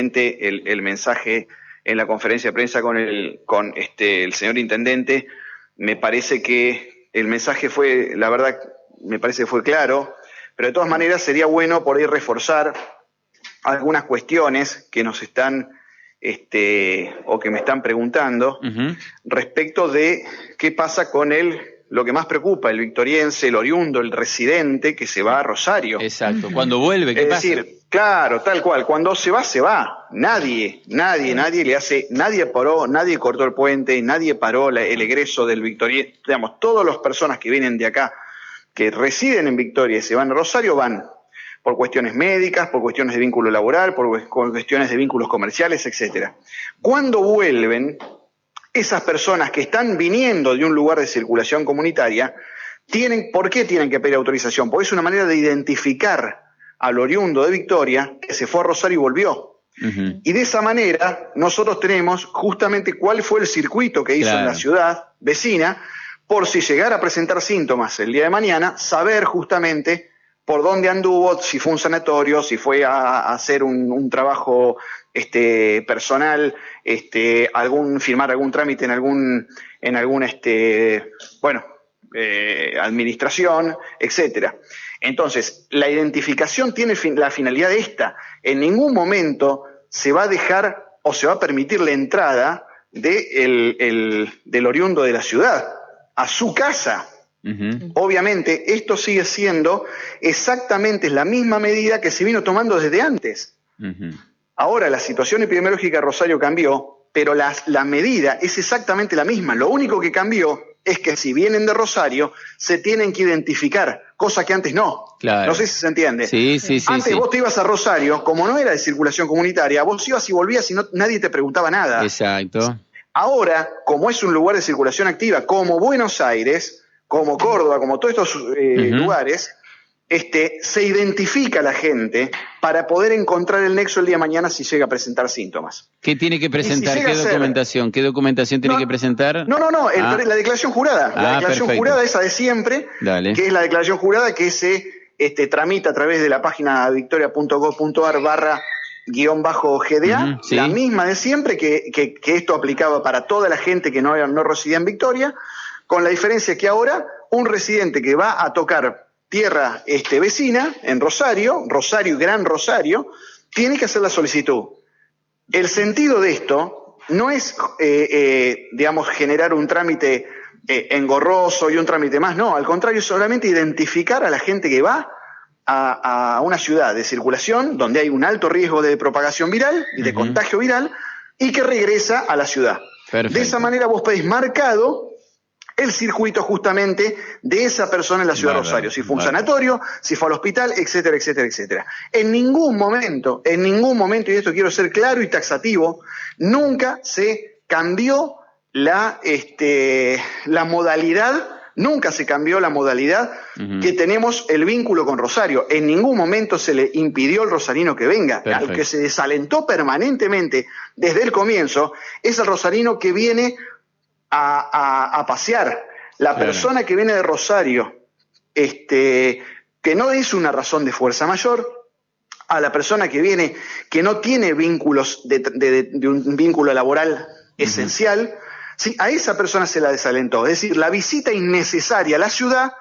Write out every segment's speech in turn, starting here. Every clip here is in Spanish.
el mensaje en la conferencia de prensa con el señor intendente. Me parece que el mensaje fue, la verdad, me parece que fue claro, pero de todas maneras sería bueno por ahí reforzar algunas cuestiones que nos están o que me están preguntando respecto de qué pasa con lo que más preocupa, el victoriense, el oriundo, el residente que se va a Rosario. Exacto. Cuando vuelve, ¿qué pasa? Es decir, claro, tal cual, cuando se va, se va. Nadie le hace, nadie paró, nadie cortó el puente, nadie paró el egreso del victoriense. Digamos, todas las personas que vienen de acá, que residen en Victoria y se van a Rosario, van por cuestiones médicas, por cuestiones de vínculo laboral, por cuestiones de vínculos comerciales, etcétera. Cuando vuelven, esas personas que están viniendo de un lugar de circulación comunitaria, ¿por qué tienen que pedir autorización? Porque es una manera de identificar al oriundo de Victoria que se fue a Rosario y volvió. Y de esa manera nosotros tenemos justamente cuál fue el circuito que hizo en la ciudad vecina, por si llegara a presentar síntomas el día de mañana, saber justamente por dónde anduvo, si fue un sanatorio, si fue a hacer un trabajo personal, firmar algún trámite en algún administración, etcétera. Entonces, la identificación tiene la finalidad de esta. En ningún momento se va a dejar o se va a permitir la entrada del oriundo de la ciudad a su casa. Obviamente, esto sigue siendo exactamente la misma medida que se vino tomando desde antes. Ahora, la situación epidemiológica de Rosario cambió, pero la medida es exactamente la misma. Lo único que cambió es que si vienen de Rosario, se tienen que identificar, cosa que antes no. Claro. No sé si se entiende. Sí, antes vos te ibas a Rosario, como no era de circulación comunitaria, vos ibas y volvías y nadie te preguntaba nada. Exacto. Ahora, como es un lugar de circulación activa, como Buenos Aires, como Córdoba, como todos estos lugares, se identifica a la gente para poder encontrar el nexo el día de mañana si llega a presentar síntomas. ¿Qué tiene que presentar? ¿Qué documentación? ¿Qué documentación tiene que presentar? No, la declaración jurada. La declaración jurada, esa de siempre, que es la declaración jurada que se tramita a través de la página victoria.gov.ar/GDA, la misma de siempre, que esto aplicaba para toda la gente que no residía en Victoria, con la diferencia que ahora un residente que va a tocar tierra vecina, en Rosario, Gran Rosario, tiene que hacer la solicitud. El sentido de esto no es, generar un trámite engorroso y un trámite más, no, al contrario, solamente identificar a la gente que va a una ciudad de circulación donde hay un alto riesgo de propagación viral y de contagio viral y que regresa a la ciudad. Perfecto. De esa manera vos pedís marcado el circuito justamente de esa persona en la ciudad de Rosario, si fue un sanatorio, si fue al hospital, etcétera, etcétera, etcétera. En ningún momento, y esto quiero ser claro y taxativo, nunca se cambió la modalidad, que tenemos el vínculo con Rosario. En ningún momento se le impidió al rosarino que venga. Perfecto. Al que se desalentó permanentemente desde el comienzo es el rosarino que viene a pasear. La persona que viene de Rosario, que no es una razón de fuerza mayor, a la persona que viene, que no tiene vínculos de un vínculo laboral esencial, ¿sí? A esa persona se la desalentó. Es decir, la visita innecesaria a la ciudad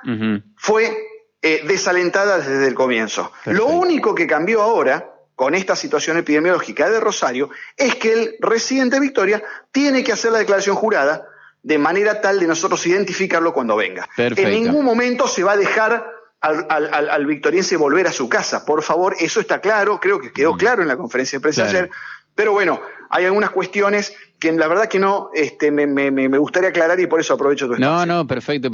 fue desalentada desde el comienzo. Perfecto. Lo único que cambió ahora, con esta situación epidemiológica de Rosario, es que el residente de Victoria tiene que hacer la declaración jurada de manera tal de nosotros identificarlo cuando venga. Perfecto. En ningún momento se va a dejar al victoriense volver a su casa. Por favor, eso está claro, creo que quedó claro en la conferencia de prensa ayer, pero bueno, hay algunas cuestiones que la verdad que no me gustaría aclarar y por eso aprovecho tu espacio. No, perfecto.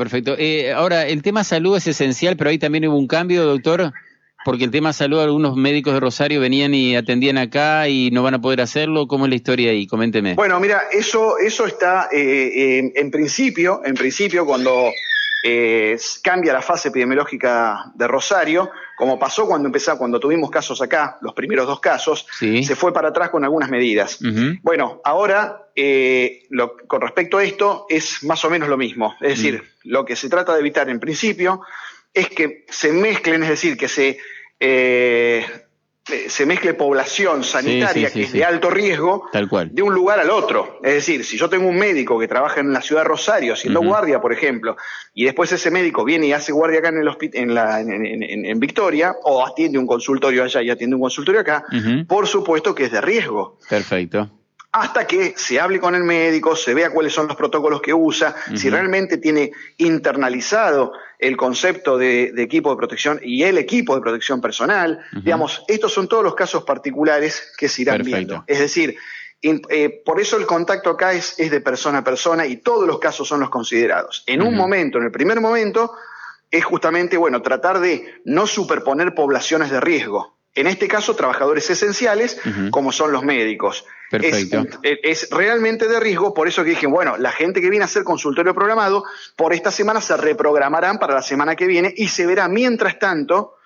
Ahora, el tema salud es esencial, pero ahí también hubo un cambio, doctor. Porque el tema salud, algunos médicos de Rosario venían y atendían acá y no van a poder hacerlo. ¿Cómo es la historia ahí? Coménteme. Bueno, mira, eso está en principio, cuando cambia la fase epidemiológica de Rosario, como pasó cuando tuvimos casos acá, los primeros 2 casos, se fue para atrás con algunas medidas. Bueno, ahora, con respecto a esto, es más o menos lo mismo. Es decir, lo que se trata de evitar en principio es que se mezclen, es decir, que se mezcle población sanitaria que es de alto riesgo de un lugar al otro. Es decir, si yo tengo un médico que trabaja en la ciudad de Rosario haciendo guardia, por ejemplo, y después ese médico viene y hace guardia acá en Victoria, o atiende un consultorio allá y atiende un consultorio acá, por supuesto que es de riesgo. Perfecto. Hasta que se hable con el médico, se vea cuáles son los protocolos que usa, si realmente tiene internalizado el concepto de equipo de protección y el equipo de protección personal. Digamos, estos son todos los casos particulares que se irán viendo. Es decir, por eso el contacto acá es de persona a persona y todos los casos son los considerados. En un momento, en el primer momento, es justamente, bueno, tratar de no superponer poblaciones de riesgo. En este caso, trabajadores esenciales, como son los médicos. Perfecto. Es realmente de riesgo, por eso que dije, bueno, la gente que viene a hacer consultorio programado, por esta semana se reprogramarán para la semana que viene y se verá, mientras tanto,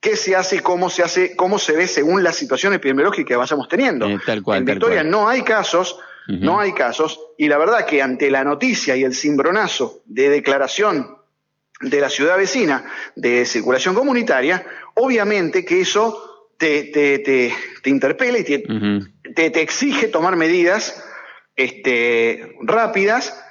qué se hace, cómo se ve según la situación epidemiológica que vayamos teniendo. Tal cual, en Victoria no hay casos, no hay casos, y la verdad que ante la noticia y el cimbronazo de declaración de la ciudad vecina de circulación comunitaria, obviamente que eso te interpela y te exige tomar medidas rápidas,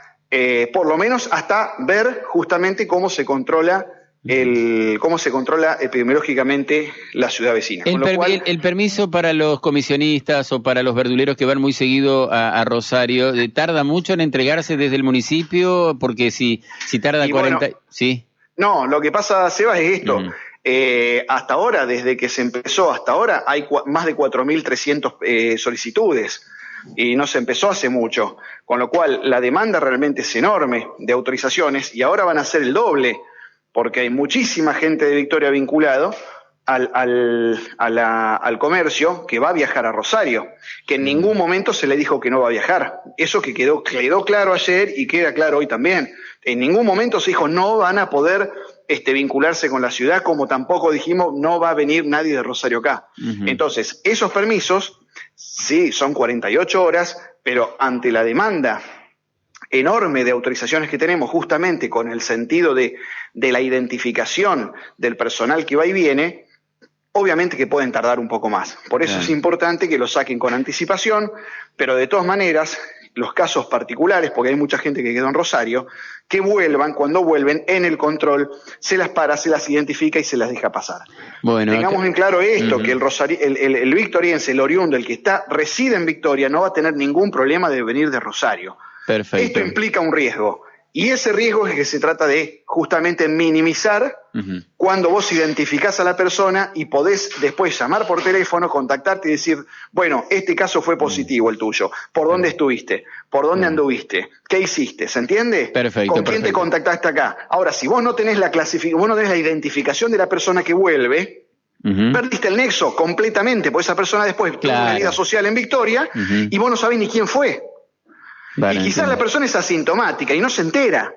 por lo menos hasta ver justamente cómo se controla epidemiológicamente la ciudad vecina. El permiso para los comisionistas o para los verduleros que van muy seguido a Rosario, ¿tarda mucho en entregarse desde el municipio? Porque si tarda 40... Bueno, ¿sí? No, lo que pasa, Sebas, es esto. Hasta ahora, desde que se empezó hasta ahora, hay más de 4.300 solicitudes y no se empezó hace mucho, con lo cual la demanda realmente es enorme de autorizaciones y ahora van a ser el doble, porque hay muchísima gente de Victoria vinculado al comercio que va a viajar a Rosario, que en ningún momento se le dijo que no va a viajar. Eso que quedó claro ayer y queda claro hoy también. En ningún momento se dijo no van a poder vincularse con la ciudad, como tampoco dijimos no va a venir nadie de Rosario acá. Entonces, esos permisos, sí, son 48 horas, pero ante la demanda enorme de autorizaciones que tenemos, justamente con el sentido de la identificación del personal que va y viene, obviamente que pueden tardar un poco más. Por eso es importante que lo saquen con anticipación, pero de todas maneras, los casos particulares, porque hay mucha gente que quedó en Rosario, que vuelvan, cuando vuelven, en el control, se las para, se las identifica y se las deja pasar. Bueno, tengamos en claro esto, que el victoriense, el oriundo, el que reside en Victoria, no va a tener ningún problema de venir de Rosario. Perfecto. Esto implica un riesgo. Y ese riesgo es el que se trata de justamente minimizar cuando vos identificás a la persona y podés después llamar por teléfono, contactarte y decir, bueno, este caso fue positivo el tuyo. ¿Por dónde estuviste? ¿Por dónde anduviste? ¿Qué hiciste? ¿Se entiende? Perfecto. ¿Con quién te contactaste acá? Ahora, si vos no tenés la identificación de la persona que vuelve, perdiste el nexo completamente, porque esa persona después tuvo una vida social en Victoria y vos no sabés ni quién fue. Vale, y quizás la persona es asintomática y no se entera,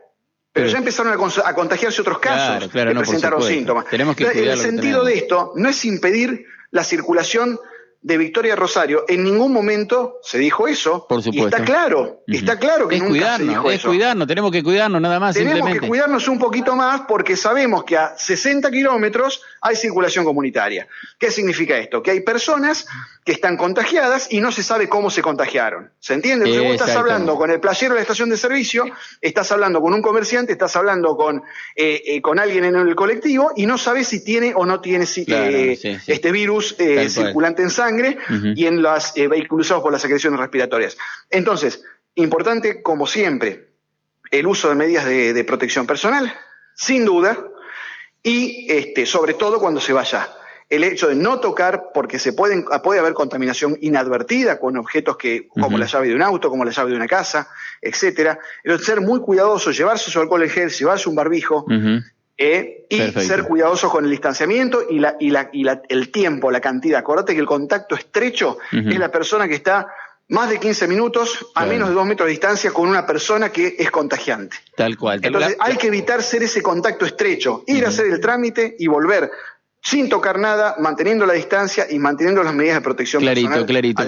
pero ya empezaron a contagiarse otros casos que presentaron síntomas. Tenemos que el sentido de esto no es impedir la circulación de Victoria a Rosario. En ningún momento se dijo eso. Por supuesto. Y está claro, está claro que nunca se dijo eso. Tenemos que cuidarnos nada más. Tenemos que cuidarnos un poquito más porque sabemos que a 60 kilómetros hay circulación comunitaria. ¿Qué significa esto? Que hay personas que están contagiadas y no se sabe cómo se contagiaron. ¿Se entiende? Entonces vos estás hablando con el playero de la estación de servicio, estás hablando con un comerciante, estás hablando con alguien en el colectivo y no sabes si tiene o no tiene este virus circulante en sangre y en los vehículos usados por las secreciones respiratorias. Entonces, importante, como siempre, el uso de medidas de protección personal, sin duda, y sobre todo cuando se vaya. El hecho de no tocar, porque puede haber contaminación inadvertida con objetos como la llave de un auto, como la llave de una casa, etcétera. Ser muy cuidadoso, llevarse su alcohol en gel, llevarse un barbijo, y ser cuidadosos con el distanciamiento y el tiempo, la cantidad. Acordate que el contacto estrecho es la persona que está más de 15 minutos a menos de 2 metros de distancia con una persona que es contagiante. Tal cual. Entonces hay que evitar ser ese contacto estrecho, ir a hacer el trámite y volver. sin tocar nada, manteniendo la distancia y manteniendo las medidas de protección personal. Clarito.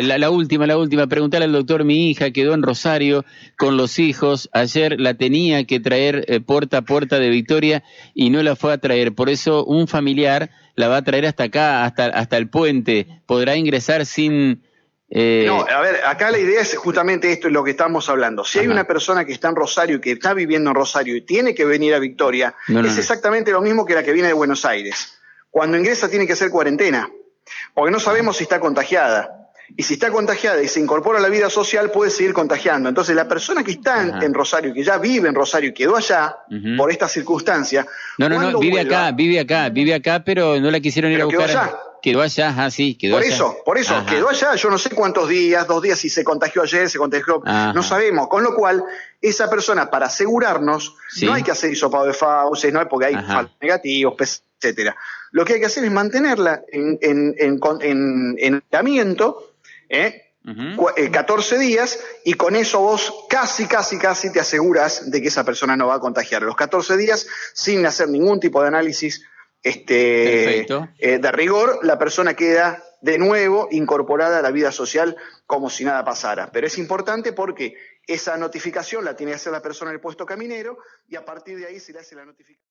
La última, preguntarle al doctor, mi hija quedó en Rosario con los hijos, ayer la tenía que traer puerta a puerta de Victoria y no la fue a traer, por eso un familiar la va a traer hasta acá, hasta el puente, podrá ingresar sin... No, a ver, acá la idea es justamente esto, es lo que estamos hablando. Si hay una persona que está en Rosario y que está viviendo en Rosario y tiene que venir a Victoria, es exactamente lo mismo que la que viene de Buenos Aires. Cuando ingresa tiene que hacer cuarentena, porque no sabemos si está contagiada. Y si está contagiada y se incorpora a la vida social, puede seguir contagiando. Entonces, la persona que está en Rosario, que ya vive en Rosario y quedó allá por esta circunstancia... No, vive acá, pero no la quisieron ir a buscar. Quedó allá, sí, quedó por allá. Por eso, quedó allá, yo no sé cuántos días, 2 días, si se contagió ayer, se contagió, no sabemos. Con lo cual, esa persona, para asegurarnos, no hay que hacer hisopado de fauces, no hay, porque hay falsos negativos, etcétera. Lo que hay que hacer es mantenerla en aislamiento, 14 días, y con eso vos casi te aseguras de que esa persona no va a contagiar. Los 14 días, sin hacer ningún tipo de análisis de rigor, la persona queda de nuevo incorporada a la vida social como si nada pasara. Pero es importante porque esa notificación la tiene que hacer la persona en el puesto caminero y a partir de ahí se le hace la notificación.